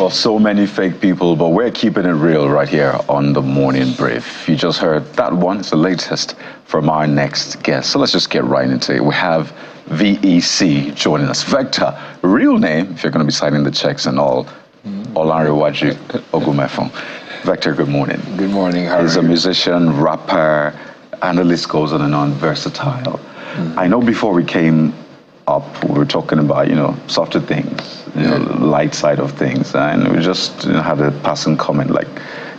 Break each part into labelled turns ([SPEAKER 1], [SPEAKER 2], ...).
[SPEAKER 1] of so many fake people, but we're keeping it real right here on the Morning Brief. You just heard that one. It's the latest from our next guest. So let's just get right into it. We have VEC joining us. Vector, real name, if you're going to be signing the checks and all, Olanrewaju Ogumefon. Vector, good morning.
[SPEAKER 2] Good morning. How are you?
[SPEAKER 1] He's a musician, rapper, and the list goes on, versatile. I know before we came up, we were talking about, softer things, light side of things. And we just had a passing comment like,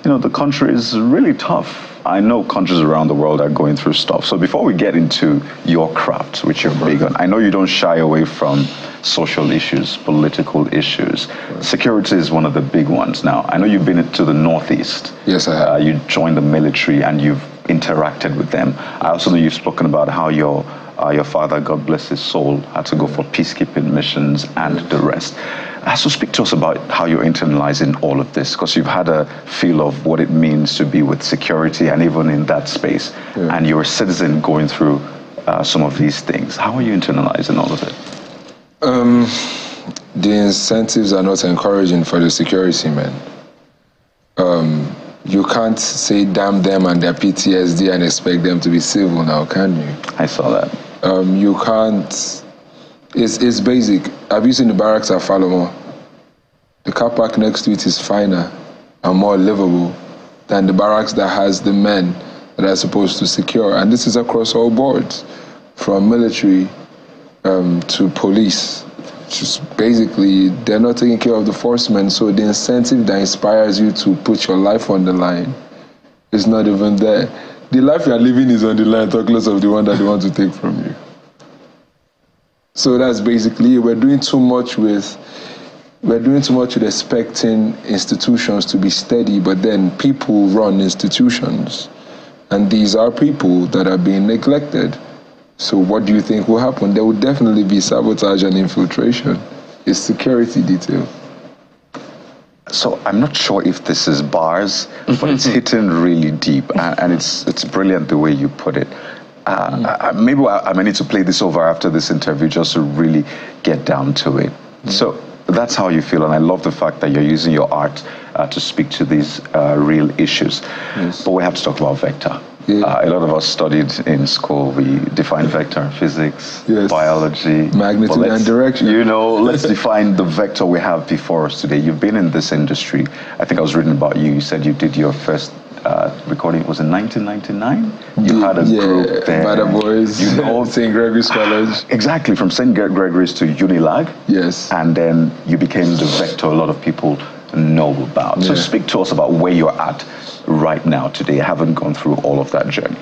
[SPEAKER 1] the country is really tough. I know countries around the world are going through stuff. So before we get into your craft, which you're big on, I know you don't shy away from social issues, political issues. Security is one of the big ones now. I know you've been to the Northeast.
[SPEAKER 2] Yes, I have.
[SPEAKER 1] You joined the military and you've interacted with them. I also know you've spoken about how your father, God bless his soul, had to go for peacekeeping missions and the rest. So speak to us about how you're internalizing all of this, because you've had a feel of what it means to be with security and even in that space. And you're a citizen going through some of these things. How are you internalizing all of it?
[SPEAKER 2] The incentives are not encouraging for the security men. You can't say damn them and their PTSD and expect them to be civil now, can you?
[SPEAKER 1] I saw that.
[SPEAKER 2] You can't. It's basic. Have you seen the barracks at Falomo? The car park next to it is finer and more livable than the barracks that has the men that are supposed to secure. And this is across all boards, from military to police. Just basically, they're not taking care of the forcemen, so the incentive that inspires you to put your life on the line is not even there. The life you're living is on the line, talk less of the one that they want to take from you. So that's basically it. We're doing too much with expecting institutions to be steady, but then people run institutions. And these are people that are being neglected. So what do you think will happen? There will definitely be sabotage and infiltration. It's security detail.
[SPEAKER 1] So I'm not sure if this is bars, but it's hitting really deep, and it's brilliant the way you put it. Maybe I may need to play this over after this interview just to really get down to it. So that's how you feel, and I love the fact that you're using your art to speak to these real issues.
[SPEAKER 2] Yes.
[SPEAKER 1] But we have to talk about vector.
[SPEAKER 2] Yeah.
[SPEAKER 1] A lot of us studied in school. We defined vector in physics,
[SPEAKER 2] yes,
[SPEAKER 1] biology.
[SPEAKER 2] magnitude and direction.
[SPEAKER 1] Let's define the vector we have before us today. You've been in this industry. I think I was reading about you. You said you did your first recording, was in 1999? You had a group there.
[SPEAKER 2] Bada Boys, St. Gregory's College.
[SPEAKER 1] Exactly, from St. Gregory's to Unilag.
[SPEAKER 2] Yes.
[SPEAKER 1] And then you became the vector a lot of people know about. So speak to us about where you're at right now today. I haven't gone through all of that journey.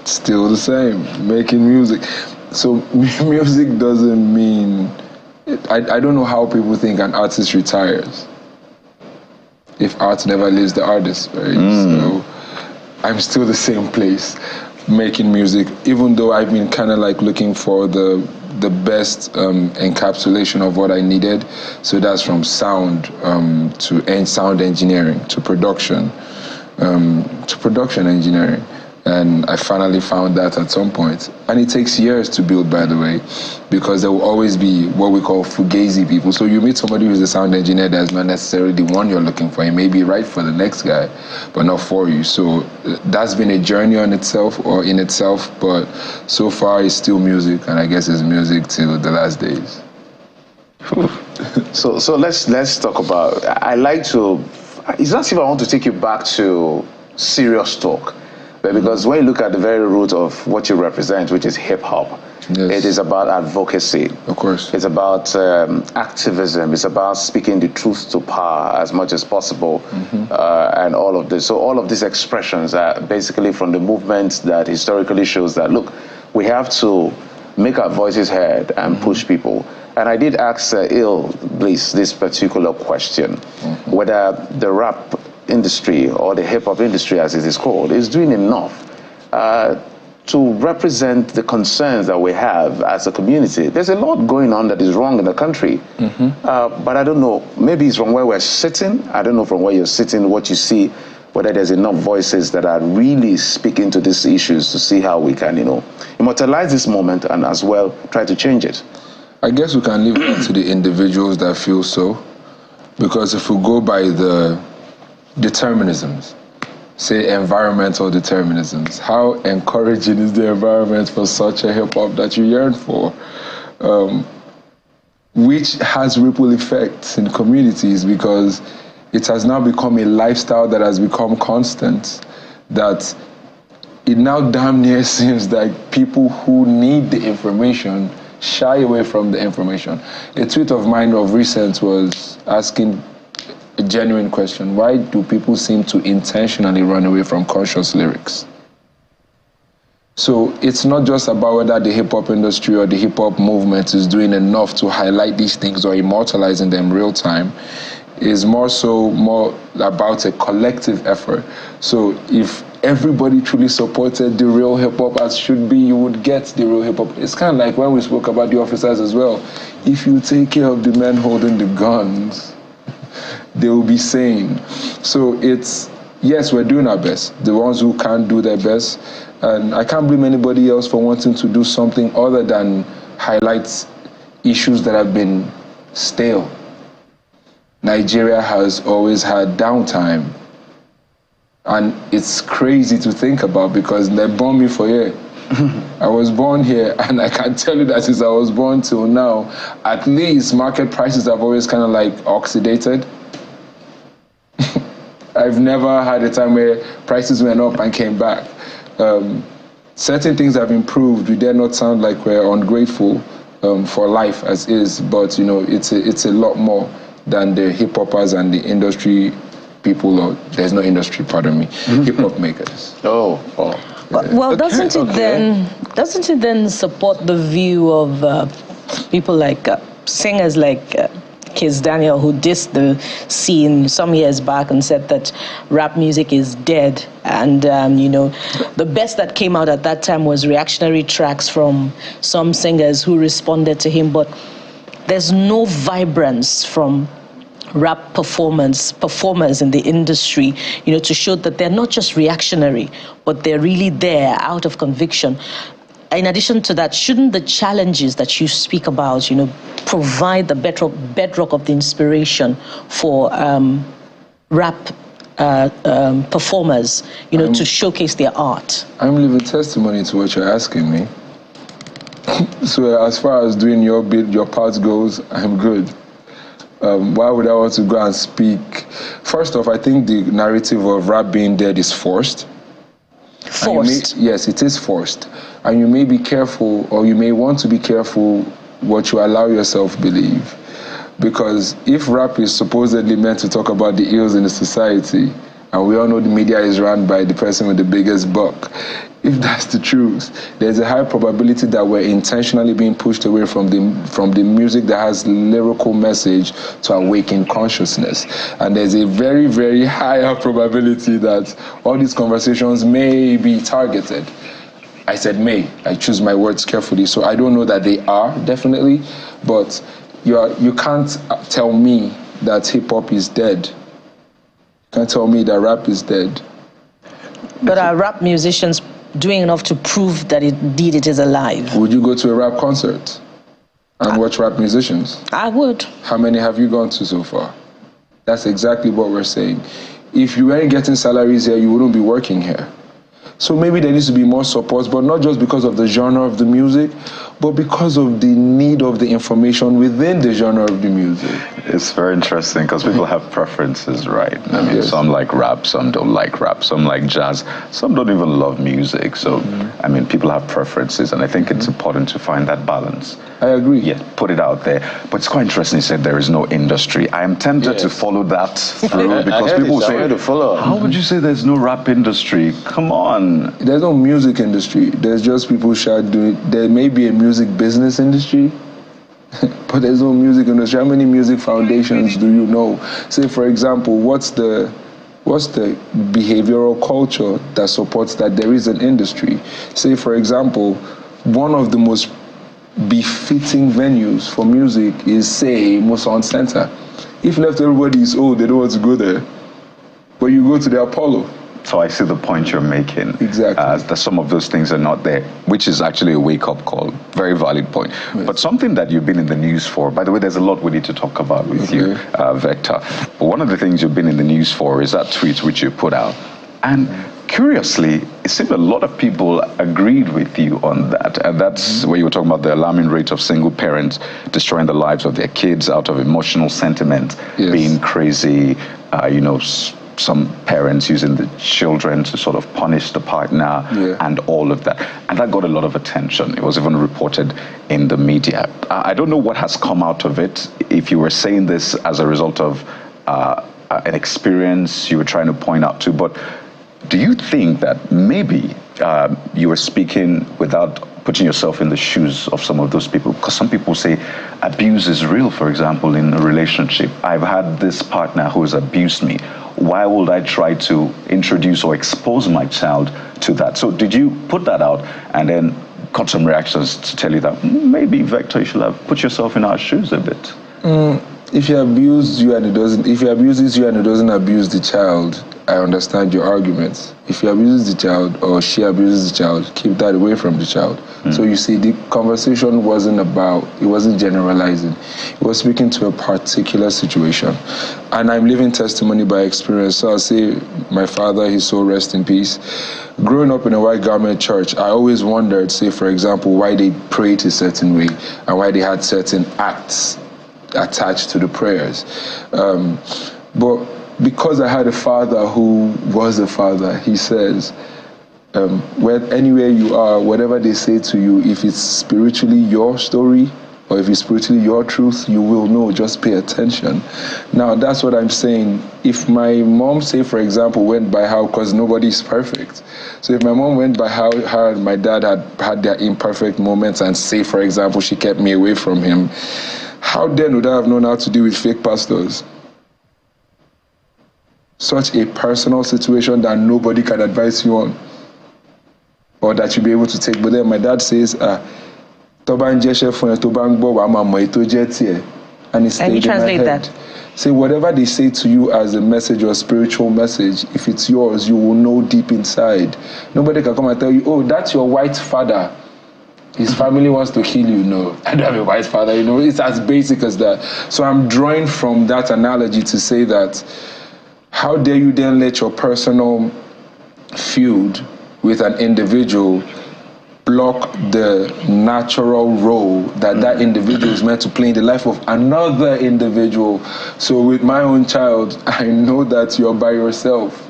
[SPEAKER 2] Still the same, making music. So music doesn't mean, I don't know how people think an artist retires if art never leaves the artist, right? So I'm still the same place, making music, even though I've been kind of like looking for the best encapsulation of what I needed. So that's from sound to sound engineering to production engineering. And I finally found that at some point. And it takes years to build, by the way, because there will always be what we call fugazi people. So you meet somebody who's a sound engineer that's not necessarily the one you're looking for. He may be right for the next guy, but not for you. So that's been a journey in itself, but so far it's still music, and I guess it's music till the last days.
[SPEAKER 3] So let's talk about, it's not as if I want to take you back to serious talk. But because when you look at the very root of what you represent, which is hip-hop, it is about advocacy.
[SPEAKER 2] Of course.
[SPEAKER 3] It's about activism. It's about speaking the truth to power as much as possible, and all of this. So all of these expressions are basically from the movement that historically shows that, look, we have to make our voices heard and push people. And I did ask Bliss this particular question, whether the rap industry or the hip-hop industry, as it is called, is doing enough to represent the concerns that we have as a community. There's a lot going on that is wrong in the country, but I don't know, maybe it's from where we're sitting. I don't know from where you're sitting, what you see, whether there's enough voices that are really speaking to these issues to see how we can, immortalize this moment and as well try to change it.
[SPEAKER 2] I guess we can leave that to the individuals that feel so. Because if we go by the determinisms, say environmental determinisms, how encouraging is the environment for such a hip-hop that you yearn for? Which has ripple effects in communities, because it has now become a lifestyle that has become constant, that it now damn near seems like people who need the information shy away from the information. A tweet of mine of recent was asking a genuine question: why do people seem to intentionally run away from conscious lyrics? So it's not just about whether the hip-hop industry or the hip-hop movement is doing enough to highlight these things or immortalizing them real time. It's more about a collective effort. So if everybody truly supported the real hip-hop as should be, you would get the real hip-hop. It's kind of like when we spoke about the officers as well. If you take care of the men holding the guns, they will be sane. So it's, yes, we're doing our best. The ones who can't do their best. And I can't blame anybody else for wanting to do something other than highlight issues that have been stale. Nigeria has always had downtime. And it's crazy to think about, because they born me for here. I was born here, and I can tell you that since I was born till now, at least market prices have always kind of like oxidated. I've never had a time where prices went up and came back. Certain things have improved. We dare not sound like we're ungrateful for life as is, but you know, it's a lot more than the hip hoppers and the industry people, or there's no industry, pardon me, hip hop makers.
[SPEAKER 3] Oh.
[SPEAKER 4] Well, doesn't it then support the view of people like singers like Kiss Daniel, who dissed the scene some years back and said that rap music is dead, and the best that came out at that time was reactionary tracks from some singers who responded to him, but there's no vibrance from rap performers in the industry, to show that they're not just reactionary, but they're really there out of conviction. In addition to that, shouldn't the challenges that you speak about, provide the bedrock of the inspiration for rap performers, to showcase their art? I'm
[SPEAKER 2] living testimony to what you're asking me. So as far as doing your bit, your part goes, I'm good. Why would I want to go and speak? First off, I think the narrative of rap being dead is forced.
[SPEAKER 4] Forced?
[SPEAKER 2] Yes, it is forced. And you may be careful, or you may want to be careful what you allow yourself believe. Because if rap is supposedly meant to talk about the ills in the society, and we all know the media is run by the person with the biggest buck, if that's the truth, there's a high probability that we're intentionally being pushed away from the music that has lyrical message to awaken consciousness. And there's a very, very higher probability that all these conversations may be targeted. I said may. I choose my words carefully, so I don't know that they are, definitely, but you can't tell me that hip-hop is dead. You can't tell me that rap is dead.
[SPEAKER 4] But are rap musicians doing enough to prove that indeed it is alive?
[SPEAKER 2] Would you go to a rap concert and watch rap musicians?
[SPEAKER 4] I would.
[SPEAKER 2] How many have you gone to so far? That's exactly what we're saying. If you weren't getting salaries here, you wouldn't be working here. So maybe there needs to be more support, but not just because of the genre of the music, but because of the need of the information within the genre of the music.
[SPEAKER 1] It's very interesting because people have preferences, right? I mean,
[SPEAKER 2] Yes.
[SPEAKER 1] Some like rap, some don't like rap, some like jazz, some don't even love music. So, I mean, people have preferences, and I think it's important to find that balance.
[SPEAKER 2] I agree.
[SPEAKER 1] Yeah, put it out there. But it's quite interesting you said there is no industry. I am tempted to follow that through because people say, how would you say there's no rap industry? Come on.
[SPEAKER 2] There's no music industry. There's just people doing. There may be a music business industry, but there's no music industry. How many music foundations do you know? Say, for example, what's the behavioral culture that supports that there is an industry? Say, for example, one of the most befitting venues for music is, say, Muson Center. If left everybody is old, they don't want to go there. But you go to the Apollo.
[SPEAKER 1] So I see the point you're making.
[SPEAKER 2] Exactly.
[SPEAKER 1] That some of those things are not there, which is actually a wake-up call. Very valid point. Yes. But something that you've been in the news for, by the way, there's a lot we need to talk about with you, Vector. But one of the things you've been in the news for is that tweet which you put out. And curiously, it seemed a lot of people agreed with you on that. And that's where you were talking about the alarming rate of single parents destroying the lives of their kids out of emotional sentiment, being crazy, some parents using the children to sort of punish the partner and all of that. And that got a lot of attention. It was even reported in the media. I don't know what has come out of it. If you were saying this as a result of an experience you were trying to point out to, but do you think that maybe you were speaking without putting yourself in the shoes of some of those people? Because some people say abuse is real, for example, in a relationship. I've had this partner who has abused me. Why would I try to introduce or expose my child to that? So did you put that out and then got some reactions to tell you that maybe, Vector, you should have put yourself in our shoes a bit?
[SPEAKER 2] If he abuses you and it doesn't abuse the child, I understand your arguments. If he abuses the child or she abuses the child, keep that away from the child. So you see, the conversation it wasn't generalizing. It was speaking to a particular situation. And I'm living testimony by experience. So I'll say, my father, his soul rest in peace. Growing up in a white garment church, I always wondered, say, for example, why they prayed a certain way and why they had certain acts attached to the prayers. But because I had a father who was a father, he says, anywhere you are, whatever they say to you, if it's spiritually your story or if it's spiritually your truth, you will know. Just pay attention. Now, that's what I'm saying. If my mom, say, for example, went by how, because nobody's perfect. So if my mom went by how her and my dad had their imperfect moments and, say, for example, she kept me away from him, how then would I have known how to deal with fake pastors? Such a personal situation that nobody can advise you on or that you'll be able to take. But then my dad says, and he stayed in my head. That? Say whatever they say to you as a message or a spiritual message, if it's yours, you will know deep inside. Nobody can come and tell you, oh, that's your white father. His family wants to kill you. No, I don't have a white father. It's as basic as that. So I'm drawing from that analogy to say that how dare you then let your personal feud with an individual block the natural role that individual is meant to play in the life of another individual. So with my own child, I know that you're by yourself.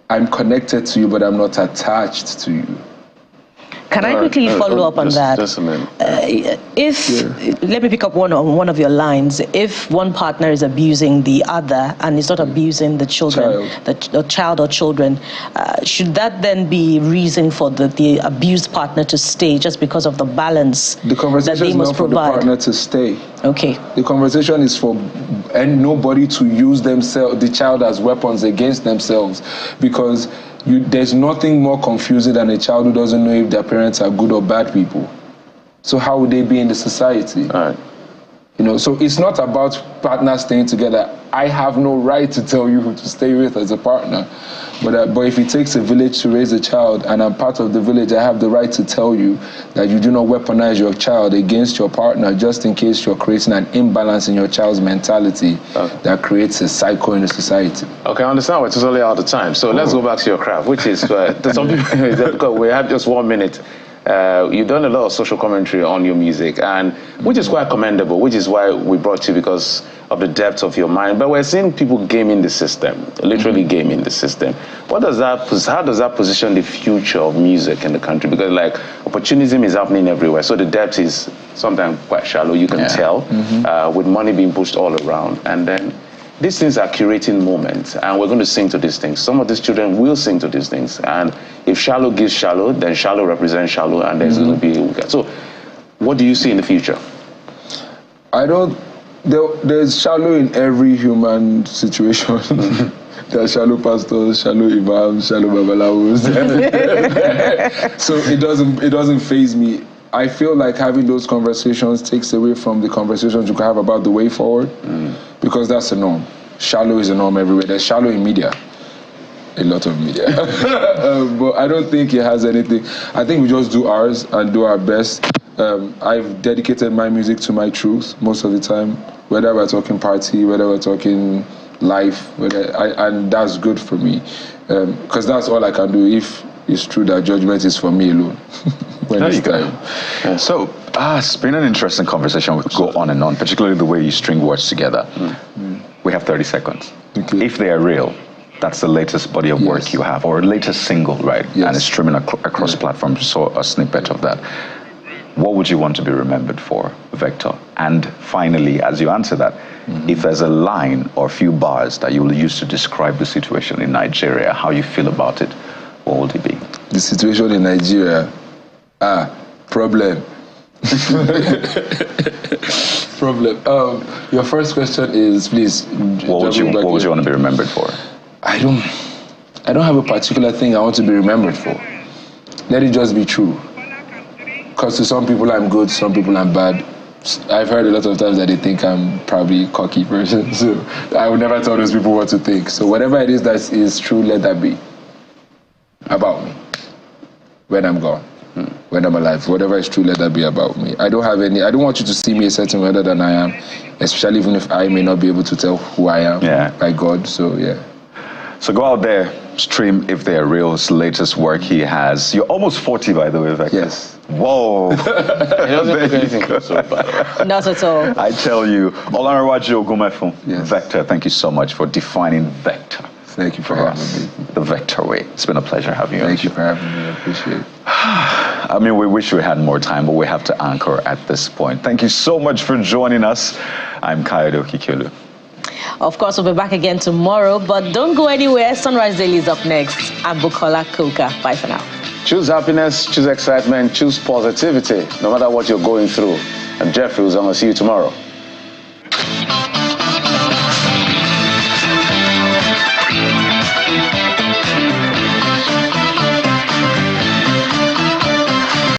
[SPEAKER 2] I'm connected to you, but I'm not attached to you.
[SPEAKER 4] Can I quickly follow up on that?
[SPEAKER 3] Just a minute.
[SPEAKER 4] Let me pick up one of your lines. If one partner is abusing the other and is not abusing the children, the child or children, should that then be reason for the abused partner to stay just because of the balance
[SPEAKER 2] the conversation
[SPEAKER 4] that they must provide?
[SPEAKER 2] For the partner to stay.
[SPEAKER 4] Okay.
[SPEAKER 2] The conversation is for nobody to use the child as weapons against themselves, because there's nothing more confusing than a child who doesn't know if their parents are good or bad people. So how would they be in the society?
[SPEAKER 3] All right.
[SPEAKER 2] So it's not about partners staying together. I have no right to tell you who to stay with as a partner. But if it takes a village to raise a child, and I'm part of the village, I have the right to tell you that you do not weaponize your child against your partner just in case you're creating an imbalance in your child's mentality that creates a cycle in the society.
[SPEAKER 3] Okay, I understand. We're totally out of time. So let's go back to your craft, which is, some people, we have just 1 minute. You've done a lot of social commentary on your music, and which is quite commendable, which is why we brought you, because of the depth of your mind. But we're seeing people gaming the system, literally gaming the system. How does that position the future of music in the country? Because opportunism is happening everywhere, so the depth is sometimes quite shallow, you can tell, with money being pushed all around. And then these things are curating moments, and we're going to sing to these things. Some of these children will sing to these things, and if shallow gives shallow, then shallow represents shallow, and there's going to be... So what do you see in the future?
[SPEAKER 2] There's shallow in every human situation. There are shallow pastors, shallow imams, shallow babalawos. So it doesn't faze me. I feel like having those conversations takes away from the conversations you can have about the way forward, because that's the norm. Shallow is the norm everywhere. There's shallow in media. a lot of media. But I don't think it has anything. I think we just do ours and do our best. I've dedicated my music to my truth most of the time, whether we're talking party, whether we're talking life, and that's good for me. Because that's all I can do if it's true that judgment is for me alone.
[SPEAKER 1] There you go. Yeah. So, it's been an interesting conversation. We could go on and on, particularly the way you string words together. We have 30 seconds.
[SPEAKER 2] Okay.
[SPEAKER 1] If they are real, that's the latest body of work you have, or latest single, right?
[SPEAKER 2] Yes.
[SPEAKER 1] And it's streaming across platforms. So a snippet of that. What would you want to be remembered for, Vector? And finally, as you answer that, if there's a line or a few bars that you will use to describe the situation in Nigeria, how you feel about it, what would it be?
[SPEAKER 2] The situation in Nigeria, problem. Problem. Your first question is, please.
[SPEAKER 1] What would you want to be remembered for?
[SPEAKER 2] I don't have a particular thing I want to be remembered for. Let it just be true. Because to some people I'm good, some people I'm bad. I've heard a lot of times that they think I'm probably a cocky person, so I would never tell those people what to think. So whatever it is that is true, let that be about me. When I'm gone, when I'm alive, whatever is true, let that be about me. I don't want you to see me a certain way other than I am, especially even if I may not be able to tell who I am by God, so yeah. So
[SPEAKER 1] go out there, stream If They Are Real, his latest work he has. You're almost 40, by the way, Vector.
[SPEAKER 2] Yes.
[SPEAKER 1] Whoa.
[SPEAKER 3] He doesn't look anything close to it, by the way.
[SPEAKER 4] Not at all.
[SPEAKER 1] I tell you, Olanrewaju Ogumefun,
[SPEAKER 2] Yes.
[SPEAKER 1] Vector, thank you so much for defining Vector.
[SPEAKER 2] Thank you for having me.
[SPEAKER 1] The Vector way. It's been a pleasure having you.
[SPEAKER 2] Thank you for having me. I appreciate it.
[SPEAKER 1] I mean, we wish we had more time, but we have to anchor at this point. Thank you so much for joining us. I'm Kayode Okikelu.
[SPEAKER 4] Of course, we'll be back again tomorrow, but don't go anywhere. Sunrise Daily is up next. I'm Bukola Koka. Bye for now.
[SPEAKER 3] Choose happiness, choose excitement, choose positivity, no matter what you're going through. I'm Jeffrey Uzama. See you tomorrow.